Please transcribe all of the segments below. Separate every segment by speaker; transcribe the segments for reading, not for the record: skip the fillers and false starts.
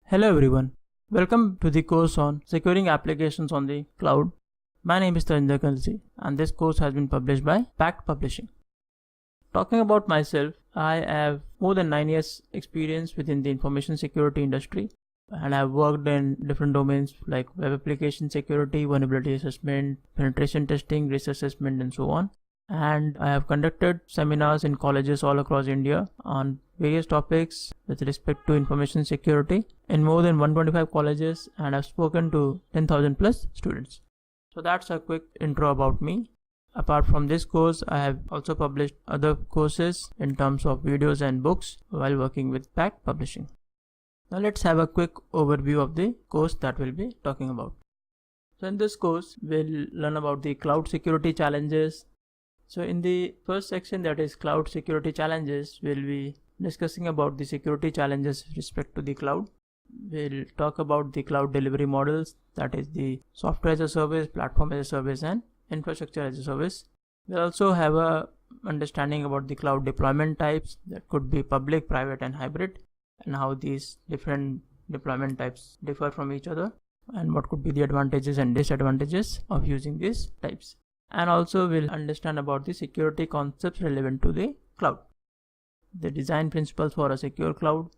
Speaker 1: Hello everyone, welcome to the course on securing applications on the cloud. My name is Tarinda Kalsi and this course has been published by Pact Publishing. Talking about myself, I have more than 9 years experience within the information security industry and I have worked in different domains like web application security, vulnerability assessment, penetration testing, risk assessment and so on. And I have conducted seminars in colleges all across India on various topics with respect to information security in more than 125 colleges, and I've spoken to 10,000 plus students. So that's a quick intro about me. Apart from this course, I have also published other courses in terms of videos and books while working with Pact Publishing. Now let's have a quick overview of the course that we'll be talking about. So in this course, we'll learn about the cloud security challenges. So in the first section, that is cloud security challenges, we'll be discussing about the security challenges with respect to the cloud. We'll talk about the cloud delivery models, that is the software as a service, platform as a service and infrastructure as a service. We'll also have a understanding about the cloud deployment types, that could be public, private and hybrid, and how these different deployment types differ from each other and what could be the advantages and disadvantages of using these types. And also we'll understand about the security concepts relevant to the cloud, the design principles for a secure cloud.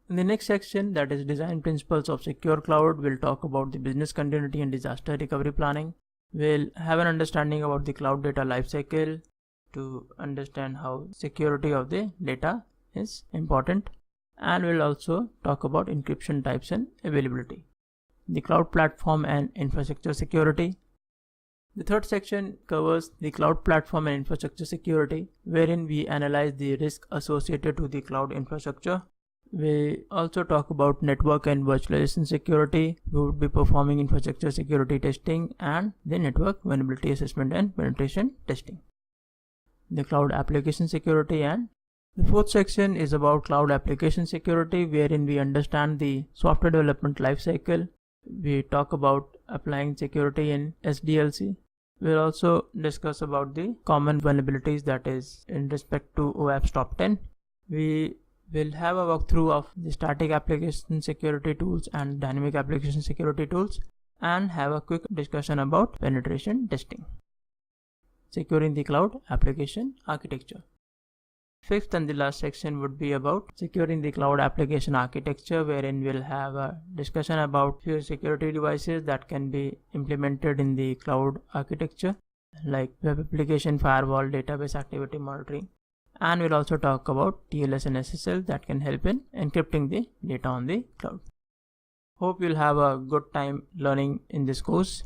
Speaker 1: In the next section, that is design principles of secure cloud, we'll talk about the business continuity and disaster recovery planning. We'll have an understanding about the cloud data lifecycle to understand how security of the data is important. And we'll also talk about encryption types and availability, the cloud platform and infrastructure security. The third section covers the cloud platform and infrastructure security, wherein we analyze the risk associated to the cloud infrastructure. We also talk about network and virtualization security. We would be performing infrastructure security testing and the network vulnerability assessment and penetration testing. The cloud application security, and the fourth section is about cloud application security, wherein we understand the software development lifecycle. We talk about applying security in SDLC. We'll also discuss about the common vulnerabilities, that is in respect to OAP's top 10. We will have a walkthrough of the static application security tools and dynamic application security tools, and have a quick discussion about penetration testing. Securing the cloud application architecture. Fifth and the last section would be about securing the cloud application architecture, wherein we'll have a discussion about few security devices that can be implemented in the cloud architecture, like web application firewall, database activity monitoring. And we'll also talk about TLS and SSL that can help in encrypting the data on the cloud. Hope you'll have a good time learning in this course.